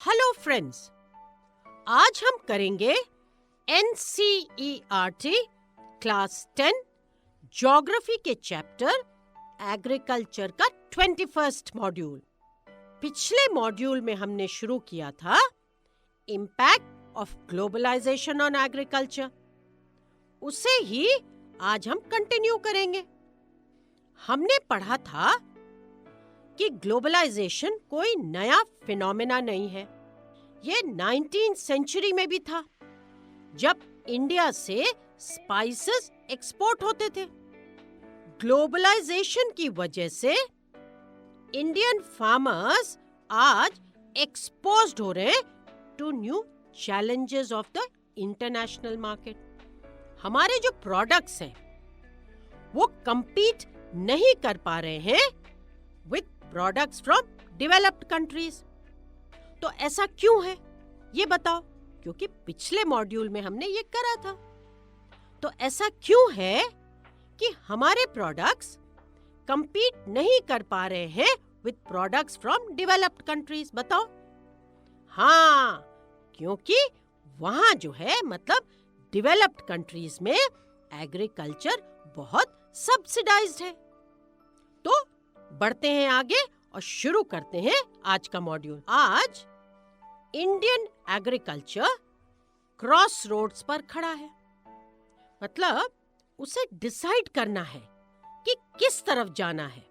Hello friends, आज हम करेंगे NCERT क्लास 10 ज्योग्राफी के चैप्टर एग्रीकल्चर का 21st मॉड्यूल। पिछले मॉड्यूल में हमने शुरू किया था impact of globalisation on agriculture. उसे ही आज हम कंटिन्यू करेंगे। हमने पढ़ा था कि ग्लोबलाइजेशन कोई नया फिनोमेना नहीं है। ये 19th सेंचुरी में भी था, जब इंडिया से स्पाइसेस एक्सपोर्ट होते थे। ग्लोबलाइजेशन की वजह से इंडियन फार्मर्स आज एक्सपोज्ड हो रहे हैं to new challenges of the international market. हमारे जो प्रोडक्ट्स हैं वो compete नहीं कर पा रहे हैं with products from developed countries. तो ऐसा क्यों है ये बताओ, क्योंकि पिछले मॉड्यूल में हमने ये करा था। तो ऐसा क्यों है कि हमारे प्रोडक्ट्स compete नहीं कर पा रहे हैं with products from developed countries? बताओ। हाँ, क्योंकि वहां जो है मतलब डेवलप्ड कंट्रीज में एग्रीकल्चर बहुत सब्सिडाइज्ड है। तो बढ़ते हैं आगे और शुरू करते हैं आज का मॉड्यूल। आज इंडियन एग्रीकल्चर क्रॉस रोड्स पर खड़ा है, मतलब उसे डिसाइड करना है कि किस तरफ जाना है।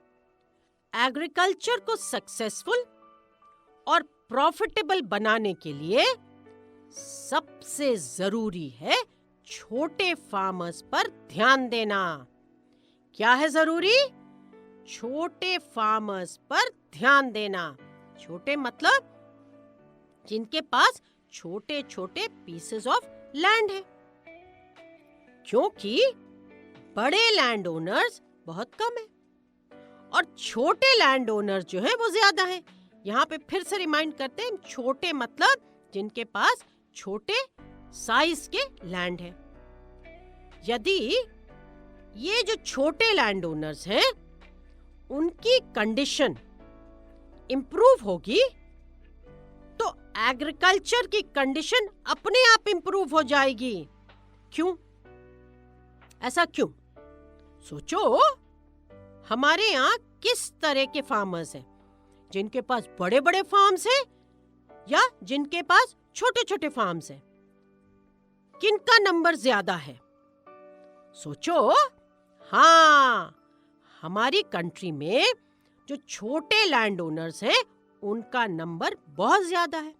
एग्रीकल्चर को सक्सेसफुल और प्रॉफिटेबल बनाने के लिए सबसे जरूरी है छोटे फार्मर्स पर ध्यान देना। क्या है जरूरी? छोटे फार्मर्स पर ध्यान देना। छोटे मतलब जिनके पास छोटे छोटे पीसेस ऑफ लैंड है, क्योंकि बड़े लैंड ओनर्स बहुत कम है और छोटे लैंड ओनर्स जो है वो ज्यादा है। यहाँ पे फिर से रिमाइंड करते हैं, छोटे मतलब जिनके पास छोटे साइज के लैंड है। यदि ये जो छोटे लैंड ओनर्स हैं उनकी कंडीशन इंप्रूव होगी तो एग्रीकल्चर की कंडीशन अपने आप इंप्रूव हो जाएगी। क्यों? ऐसा क्यों? सोचो, हमारे यहाँ किस तरह के फार्मर्स हैं? जिनके पास बड़े बड़े फार्म्स हैं या जिनके पास छोटे छोटे फार्म्स हैं? किनका नंबर ज्यादा है? सोचो। हाँ, हमारी कंट्री में जो छोटे लैंड ओनर्स हैं उनका नंबर बहुत ज्यादा है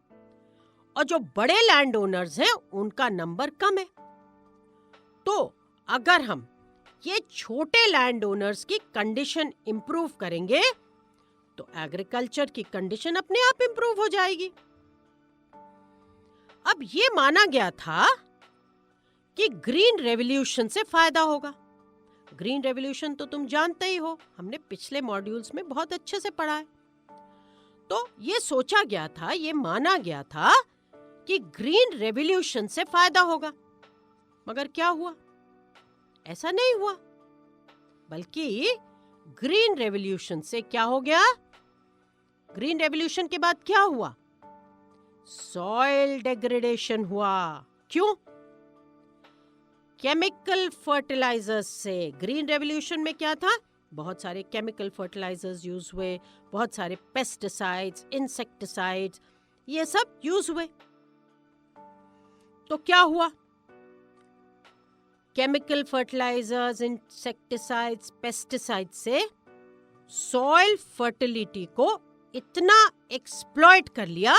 और जो बड़े लैंड ओनर्स हैं उनका नंबर कम है। तो अगर हम ये छोटे लैंड ओनर्स की कंडीशन इंप्रूव करेंगे तो एग्रीकल्चर की कंडीशन अपने आप इंप्रूव हो जाएगी। अब ये माना गया था कि ग्रीन रेवोल्यूशन से फायदा होगा। ग्रीन रेवोल्यूशन तो तुम जानते ही हो, हमने पिछले मॉड्यूल्स में बहुत अच्छे से पढ़ा है। तो ये सोचा गया था, ये माना गया था कि ग्रीन रेवोल्यूशन से फायदा होगा। मगर क्या हुआ? ऐसा नहीं हुआ, बल्कि ग्रीन रेवोल्यूशन से क्या हो गया? ग्रीन रेवोल्यूशन के बाद क्या हुआ? सॉइल डिग्रेडेशन हुआ। क्यों? केमिकल फर्टिलाइजर्स से। ग्रीन रेवोल्यूशन में क्या था? बहुत सारे केमिकल फर्टिलाइजर्स यूज हुए, बहुत सारे पेस्टिसाइड्स, इंसेक्टिसाइड्स, ये सब यूज हुए। तो क्या हुआ? केमिकल फर्टिलाइजर्स, इंसेक्टिसाइड्स, पेस्टिसाइड्स से सॉइल फर्टिलिटी को इतना एक्सप्लॉइट कर लिया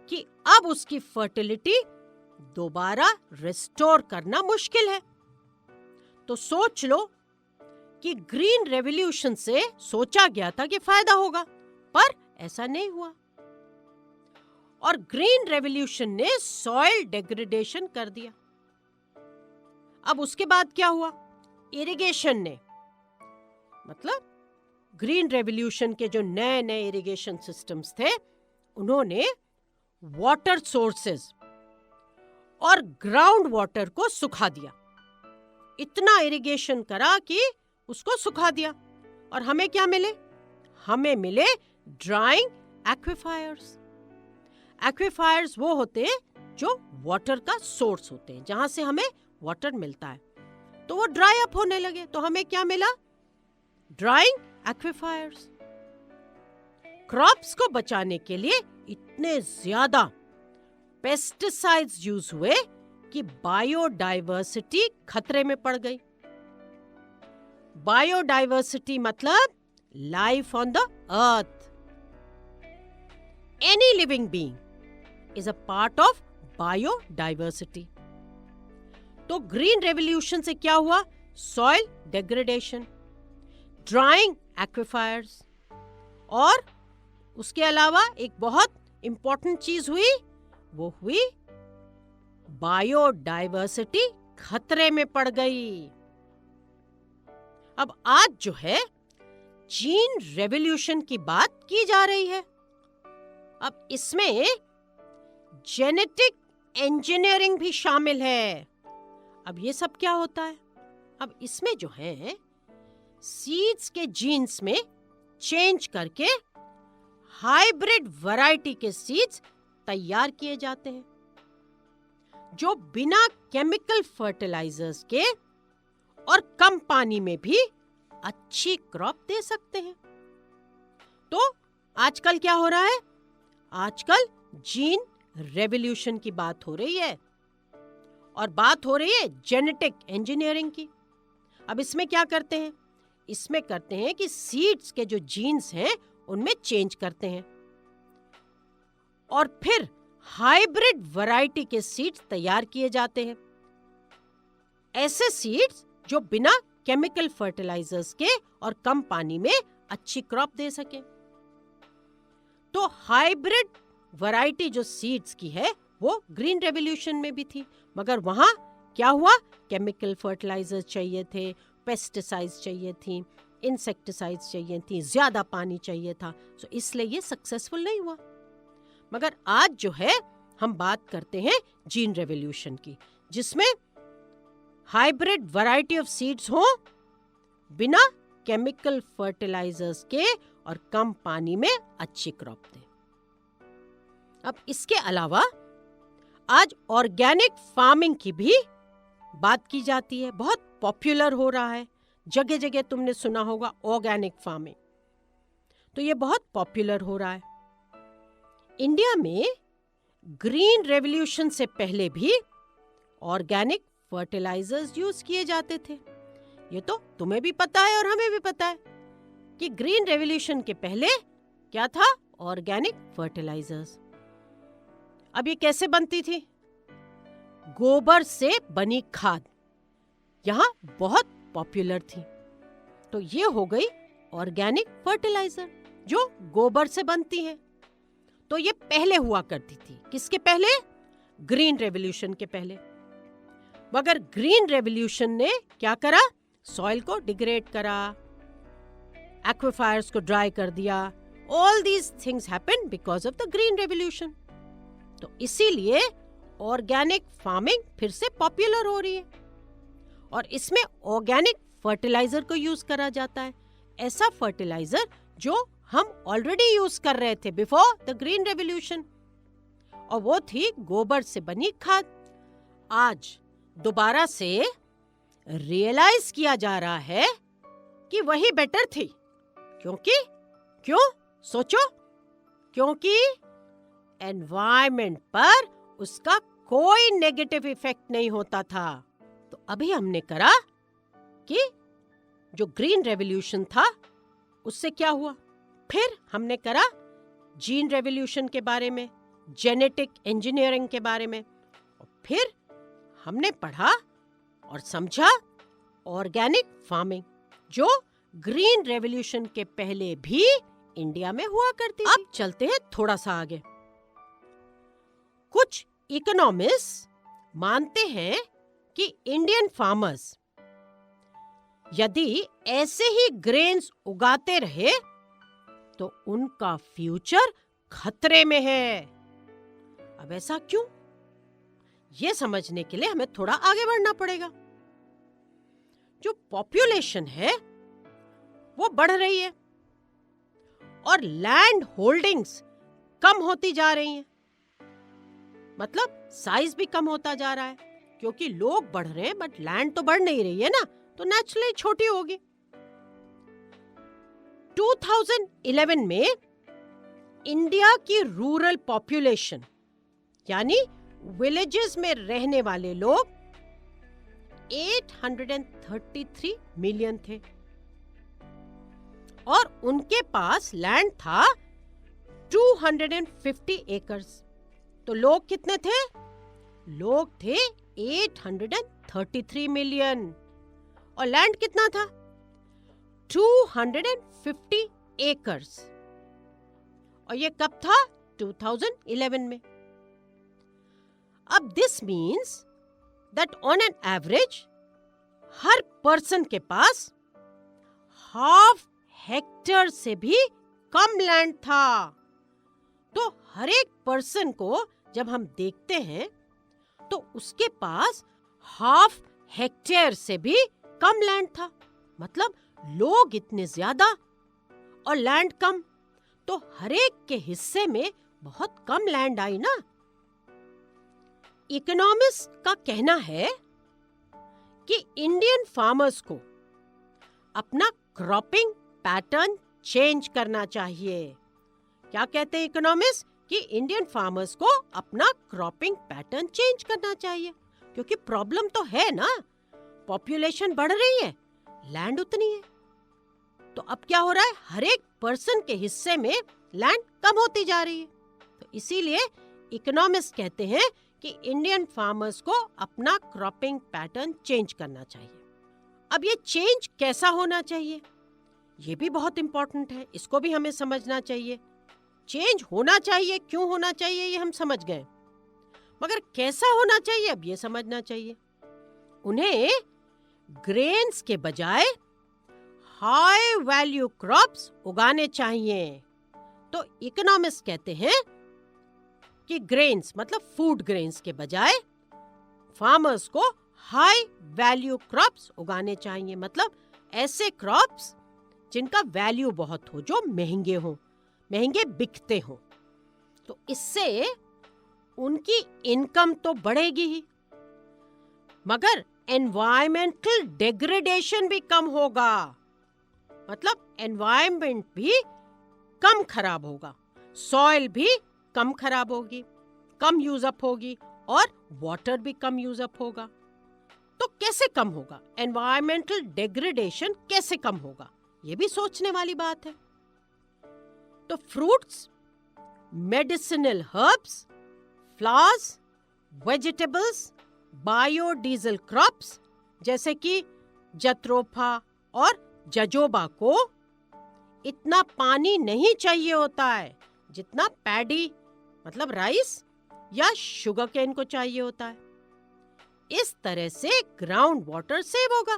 कि अब उसकी फर्टिलिटी दोबारा रिस्टोर करना मुश्किल है। तो सोच लो कि ग्रीन रेवोल्यूशन से सोचा गया था कि फायदा होगा, पर ऐसा नहीं हुआ और ग्रीन रेवोल्यूशन ने सॉइल डिग्रेडेशन कर दिया। अब उसके बाद क्या हुआ? इरिगेशन ने, मतलब ग्रीन रेवोल्यूशन के जो नए नए इरिगेशन सिस्टम्स थे उन्होंने वाटर सोर्सेज और ग्राउंड वाटर को सुखा दिया। इतना इरिगेशन करा कि उसको सुखा दिया और हमें क्या मिले? हमें मिले ड्राइंग एक्विफायर्स। एक्वीफायर्स वो होते हैं जो वाटर का सोर्स होते हैं, जहां से हमें वाटर मिलता है। तो वो ड्राई अप होने लगे, तो हमें क्या मिला? ड्राइंग एक्वीफायर्स। क्रॉप्स को बचाने के लिए इतने ज्यादा पेस्टिसाइड्स यूज हुए कि बायोडाइवर्सिटी खतरे में पड़ गई। बायोडाइवर्सिटी मतलब life on the earth. Any living being is a part of biodiversity. तो ग्रीन रेवोल्यूशन से क्या हुआ? सॉइल डिग्रेडेशन, ड्राइंग एक्वीफायर्स, और उसके अलावा एक बहुत इंपॉर्टेंट चीज हुई, वो हुई बायोडाइवर्सिटी खतरे में पड़ गई। अब आज जो है जीन रेवोल्यूशन की बात की जा रही है। अब इसमें जेनेटिक इंजीनियरिंग भी शामिल है। अब ये सब क्या होता है? अब इसमें जो है सीड्स के जीन्स में चेंज करके हाइब्रिड वैरायटी के सीड्स तैयार किए जाते हैं, जो बिना केमिकल फर्टिलाइजर्स के और कम पानी में भी अच्छी क्रॉप दे सकते हैं। तो आजकल क्या हो रहा है? आजकल जीन रेवोल्यूशन की बात हो रही है, और बात हो रही है जेनेटिक इंजीनियरिंग की। अब इसमें क्या करते हैं? इसमें करते हैं कि सीड्स के जो जीन्स हैं उनमें चेंज करते हैं, और फिर हाइब्रिड वैरायटी के सीड्स तैयार किए जाते हैं। ऐसे सीड्स जो बिना केमिकल फर्टिलाइजर्स के और कम पानी में अच्छी क्रॉप दे सके। तो हाइब्रिड वैरायटी जो सीड्स की है वो ग्रीन रेवोल्यूशन में भी थी, मगर वहां क्या हुआ? केमिकल फर्टिलाइजर्स चाहिए थे, पेस्टिसाइड्स चाहिए थी, इंसेक्टिसाइड्स चाहिए थी, ज्यादा पानी चाहिए था, सो इसलिए ये सक्सेसफुल नहीं हुआ। मगर आज जो है हम बात करते हैं जीन रेवोल्यूशन की, जिसमें हाइब्रिड वैरायटी ऑफ सीड्स हो, बिना केमिकल फर्टिलाइजर्स के और कम पानी में अच्छी क्रॉप दे। अब इसके अलावा आज ऑर्गेनिक फार्मिंग की भी बात की जाती है, बहुत पॉपुलर हो रहा है। जगह जगह तुमने सुना होगा ऑर्गेनिक फार्मिंग, तो ये बहुत पॉपुलर हो रहा है। इंडिया में ग्रीन रेवोल्यूशन से पहले भी ऑर्गेनिक फर्टिलाइजर्स यूज किए जाते थे। ये तो तुम्हें भी पता है और हमें भी पता है कि ग्रीन रेवोल्यूशन के पहले क्या था? Organic fertilizers. अब ये कैसे बनती थी? गोबर से बनी खाद यहाँ बहुत पॉपुलर थी। तो ये हो गई ऑर्गेनिक फर्टिलाइजर जो गोबर से बनती है। तो ये पहले हुआ करती थी। किसके पहले? ग्रीन रेवोल्यूशन के पहले। मगर ग्रीन रेवोल्यूशन ने क्या करा? सॉइल को डिग्रेड करा, एक्वीफायर्स को ड्राई कर दिया। All these things happened because of the green revolution. तो इसीलिए ऑर्गेनिक फार्मिंग फिर से पॉपुलर हो रही है, और इसमें ऑर्गेनिक फर्टिलाइजर को यूज करा जाता है, ऐसा फर्टिलाइजर जो हम ऑलरेडी यूज कर रहे थे बिफोर द ग्रीन रेवोल्यूशन, और वो थी गोबर से बनी खाद। आज दोबारा से रियलाइज किया जा रहा है कि वही बेटर थी। क्यों सोचो? क्योंकि एनवायरनमेंट पर उसका कोई नेगेटिव इफेक्ट नहीं होता था। तो अभी हमने करा कि जो ग्रीन रेवोल्यूशन था उससे क्या हुआ, फिर हमने करा जीन रेवोल्यूशन के बारे में, जेनेटिक इंजीनियरिंग के बारे में, और फिर हमने पढ़ा और समझा ऑर्गेनिक फार्मिंग जो ग्रीन रेवोल्यूशन के पहले भी इंडिया में हुआ करती थी। अब चलते हैं थोड़ा सा आगे। कुछ इकोनॉमिस्ट मानते हैं कि इंडियन फार्मर्स यदि ऐसे ही ग्रेन्स उगाते रहे तो उनका फ्यूचर खतरे में है। अब ऐसा क्यों? ये समझने के लिए हमें थोड़ा आगे बढ़ना पड़ेगा। जो पॉपुलेशन है वो बढ़ रही है और लैंड होल्डिंग्स कम होती जा रही हैं। मतलब साइज भी कम होता जा रहा है, क्योंकि लोग बढ़ रहे हैं बट लैंड तो बढ़ नहीं रही है ना, तो नेचुरली छोटी होगी। 2011 में इंडिया की रूरल पॉपुलेशन यानी विलेजेस में रहने वाले लोग 833 मिलियन थे और उनके पास लैंड था 250 एकर्स। तो लोग कितने थे? लोग थे 833 मिलियन और लैंड कितना था? 250 एकर्स। और ये कब था? 2011 में। अब this means that on an average her person के पास हाफ हेक्टेयर से भी कम लैंड था। तो हर एक पर्सन को जब हम देखते हैं तो उसके पास हाफ हेक्टेयर से भी कम लैंड था। मतलब लोग इतने ज्यादा और लैंड कम, तो हर एक के हिस्से में बहुत कम लैंड आई ना। इकोनॉमिस्ट का कहना है कि इंडियन फार्मर्स को अपना क्रॉपिंग पैटर्न चेंज करना चाहिए। क्या कहते हैं इकोनॉमिस्ट? कि इंडियन फार्मर्स को अपना क्रॉपिंग पैटर्न चेंज करना चाहिए, क्योंकि प्रॉब्लम तो है ना, पॉपुलेशन बढ़ रही है, लैंड उतनी है। तो अब क्या हो रहा है? हर एक पर्सन के हिस्से में लैंड कम होती जा रही है। तो इसीलिए इकोनॉमिस्ट कहते हैं कि इंडियन फार्मर्स को अपना क्रॉपिंग पैटर्न चेंज करना चाहिए। अब ये चेंज कैसा होना चाहिए, ये भी बहुत इंपॉर्टेंट है, इसको भी हमें समझना चाहिए। चेंज होना चाहिए, क्यों होना चाहिए ये हम समझ गए, मगर कैसा होना चाहिए अब ये समझना चाहिए। उन्हें ग्रेन्स के बजाय हाई वैल्यू क्रॉप्स उगाने चाहिए। तो इकोनॉमिस्ट कहते हैं कि ग्रेन्स मतलब फूड ग्रेन्स के बजाय फार्मर्स को हाई वैल्यू क्रॉप्स उगाने चाहिए। मतलब ऐसे क्रॉप्स जिनका वैल्यू बहुत हो, जो महंगे हों, महंगे बिकते हों। तो इससे उनकी इनकम तो बढ़ेगी ही, मगर एनवायरमेंटल डिग्रेडेशन भी कम होगा। मतलब एनवायरमेंट भी कम खराब होगा, सॉइल भी कम खराब होगी, कम यूज अप होगी और वाटर भी कम यूज अप होगा। तो कैसे कम होगा? एनवायरमेंटल डिग्रेडेशन कैसे कम होगा, ये भी सोचने वाली बात है। तो fruits, medicinal herbs, flowers, vegetables, biodiesel crops जैसे कि जत्रोफा और जजोबा को इतना पानी नहीं चाहिए होता है जितना पैडी मतलब राइस या शुगर केन को चाहिए होता है। इस तरह से ग्राउंड वाटर सेव होगा।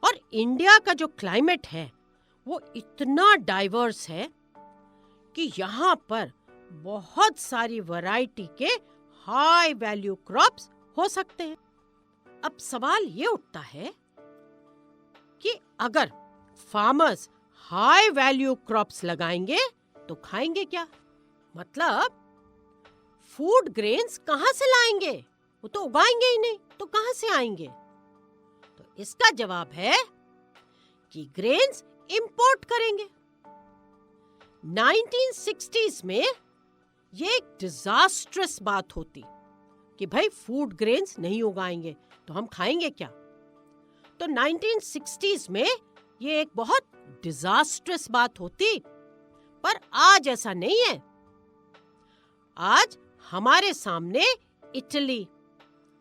और इंडिया का जो क्लाइमेट है वो इतना डाइवर्स है कि यहाँ पर बहुत सारी वैरायटी के हाई वैल्यू क्रॉप्स हो सकते हैं। अब सवाल ये उठता है कि अगर फार्मर्स हाई वैल्यू क्रॉप्स लगाएंगे तो खाएंगे क्या? मतलब फूड ग्रेन्स कहाँ से लाएंगे? वो तो उगाएंगे ही नहीं, तो कहाँ से आएंगे? तो इसका जवाब है कि ग्रेन्स इंपोर्ट करेंगे। 1960s में ये एक डिजास्ट्रस बात होती कि भाई फूड ग्रेन्स नहीं उगाएंगे तो हम खाएंगे क्या? तो 1960s में ये एक बहुत डिजास्ट्रस बात होती, पर आज ऐसा नहीं है। आज हमारे सामने इटली,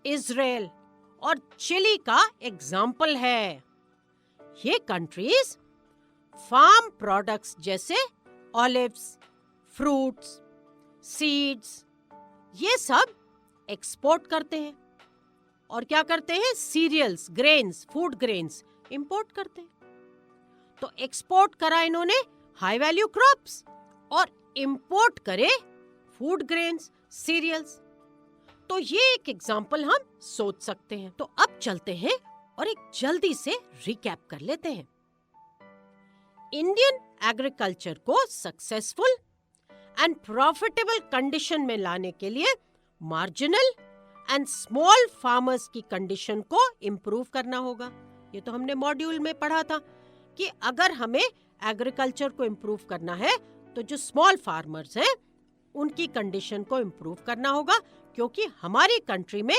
इजराइल और चिली का एग्जाम्पल है। ये कंट्रीज फार्म प्रोडक्ट्स जैसे ऑलिव्स, फ्रूट्स, सीड्स ये सब एक्सपोर्ट करते हैं। और क्या करते हैं? Cereals, grains, food grains import करते हैं। तो एक्सपोर्ट करा इन्होंने हाई वैल्यू क्रॉप्स और इंपोर्ट करे फूड ग्रेन्स, सीरियल्स। तो ये एक एग्जाम्पल हम सोच सकते हैं। तो अब चलते हैं और एक जल्दी से रिकैप कर लेते हैं। इंडियन एग्रीकल्चर को सक्सेसफुल एंड प्रॉफिटेबल कंडीशन में लाने के लिए मार्जिनल एंड स्मॉल फार्मर्स की कंडीशन को इम्प्रूव करना होगा। ये तो हमने मॉड्यूल में पढ़ा था कि अगर हमें एग्रीकल्चर को इम्प्रूव करना है तो जो स्मॉल फार्मर्स हैं उनकी कंडीशन को इम्प्रूव करना होगा, क्योंकि हमारी कंट्री में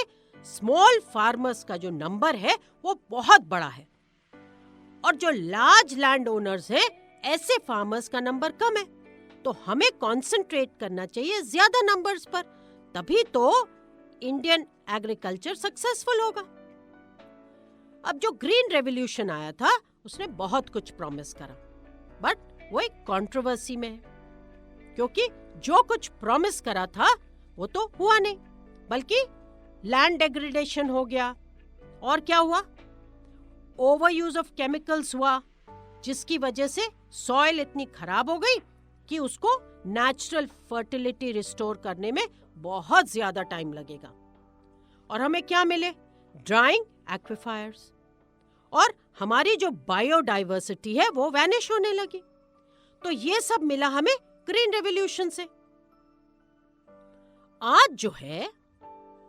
स्मॉल फार्मर्स का जो नंबर है वो बहुत बड़ा है और जो लार्ज लैंड ओनर्स हैं ऐसे फार्मर्स का नंबर कम है। तो हमें कंसंट्रेट करना चाहिए ज्यादा नंबर्स पर, तभी तो इंडियन एग्रीकल्चर सक्सेसफुल होगा। अब जो ग्रीन रेवोल्यूशन आया था उसने बहुत कुछ प्रॉमिस करा, बट वो एक कंट्रोवर्सी में है, क्योंकि जो कुछ प्रॉमिस करा था वो तो हुआ नहीं, बल्कि लैंड डेग्रेडेशन हो गया। और क्या हुआ? ओवर यूज ऑफ केमिकल्स हुआ, जिसकी वजह से सॉइल इतनी खराब हो गई कि उसको नेचुरल फर्टिलिटी रिस्टोर करने में बहुत ज्यादा टाइम लगेगा। और हमें क्या मिले? ड्राइंग एक्विफायर्स, और हमारी जो बायोडाइवर्सिटी है वो वैनिश होने लगी। तो ये सब मिला हमें ग्रीन रेवोल्यूशन से। आज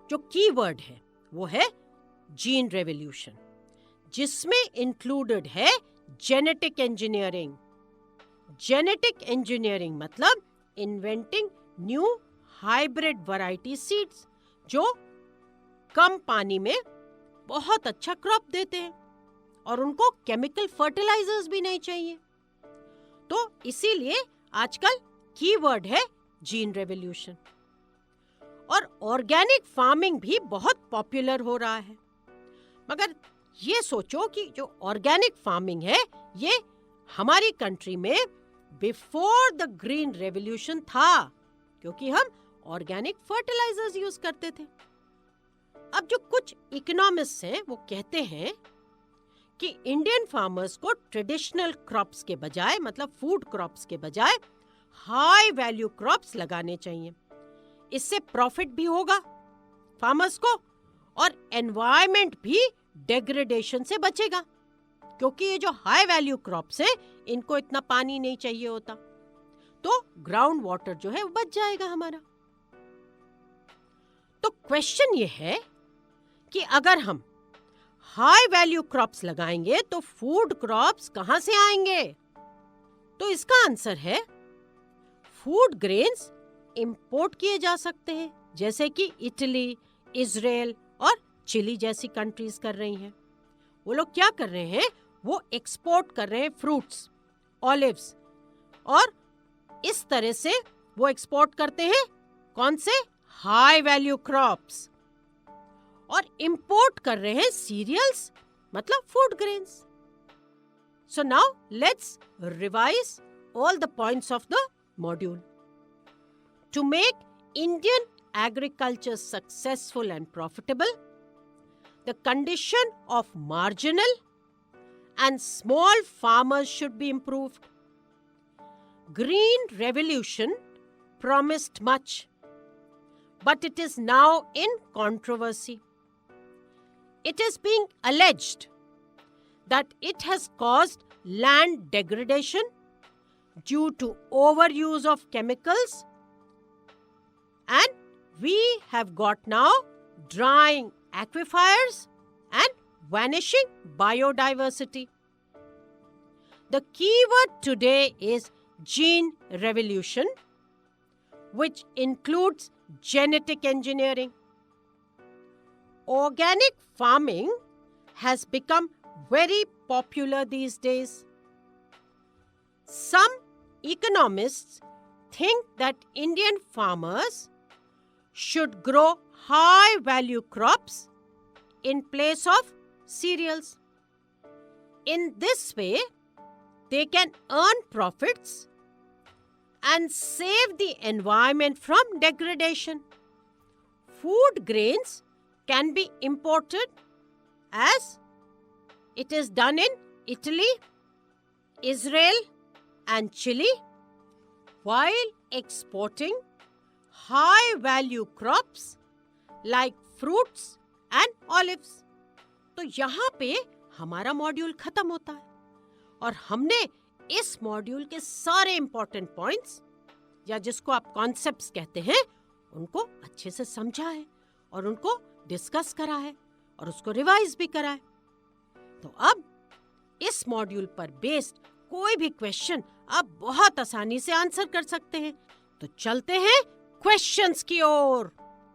जो कीवर्ड है वो है जीन रेवोल्यूशन, जिसमें इंक्लूडेड है जेनेटिक इंजीनियरिंग। जेनेटिक इंजीनियरिंग मतलब inventing new hybrid variety seeds जो कम पानी में बहुत अच्छा क्रॉप देते हैं और उनको केमिकल फर्टिलाइजर्स भी नहीं चाहिए। तो इसीलिए आजकल कीवर्ड है जीन रेवोल्यूशन। और ऑर्गेनिक फार्मिंग भी बहुत पॉपुलर हो रहा है, मगर ये सोचो कि जो ऑर्गेनिक फार्मिंग है ये हमारी कंट्री में बिफोर द ग्रीन रेवोल्यूशन था, क्योंकि हम ऑर्गेनिक फर्टिलाइजर्स यूज करते थे। अब जो कुछ इकोनॉमिस्ट्स हैं वो कहते हैं कि इंडियन फार्मर्स को ट्रेडिशनल क्रॉप्स के बजाय, मतलब फूड क्रॉप्स के बजाय हाई वैल्यू क्रॉप्स लगाने चाहिए। इससे प्रॉफिट भी होगा फार्मर्स को और एनवायरनमेंट भी डेग्रेडेशन से बचेगा, क्योंकि ये जो हाई वैल्यू क्रॉप्स हैं इनको इतना पानी नहीं चाहिए होता, तो ग्राउंड वाटर जो है वो बच जाएगा हमारा। तो क्वेश्चन ये है कि अगर हम हाई वैल्यू क्रॉप्स लगाएंगे तो फूड क्रॉप्स कहां से आएंगे? तो इसका आंसर है फूड ग्रेन्स इंपोर्ट किए जा सकते हैं, जैसे कि इटली, इजराइल और चिली जैसी कंट्रीज कर रही हैं। वो लोग क्या कर रहे हैं? वो एक्सपोर्ट कर रहे हैं फ्रूट्स, ऑलिव्स, और इस तरह से वो एक्सपोर्ट करते हैं कौन से? हाई वैल्यू क्रॉप्स, और इंपोर्ट कर रहे हैं सीरियल्स, मतलब food grains. So now let's revise all the points of the module. To make Indian agriculture successful and profitable, the condition of marginal and small farmers should be improved. Green Revolution promised much, but it is now in controversy. It is being alleged that it has caused land degradation due to overuse of chemicals, and we have got now drying aquifers and vanishing biodiversity. The keyword today is gene revolution, which includes genetic engineering. Organic farming has become very popular these days. Some economists think that Indian farmers should grow high value crops in place of cereals. In this way, they can earn profits and save the environment from degradation. Food grains can be imported as it is done in Italy, Israel, and Chile, while exporting high value crops like fruits and olives. तो यहाँ पे हमारा module खत्म होता है और हमने इस मॉड्यूल के सारे इंपॉर्टेंट पॉइंट्स, या जिसको आप कॉन्सेप्ट्स कहते हैं, उनको अच्छे से समझा है और उनको डिस्कस करा है और उसको रिवाइज भी करा है। तो अब इस मॉड्यूल पर बेस्ड कोई भी क्वेश्चन आप बहुत आसानी से आंसर कर सकते हैं। तो चलते हैं क्वेश्चंस की ओर।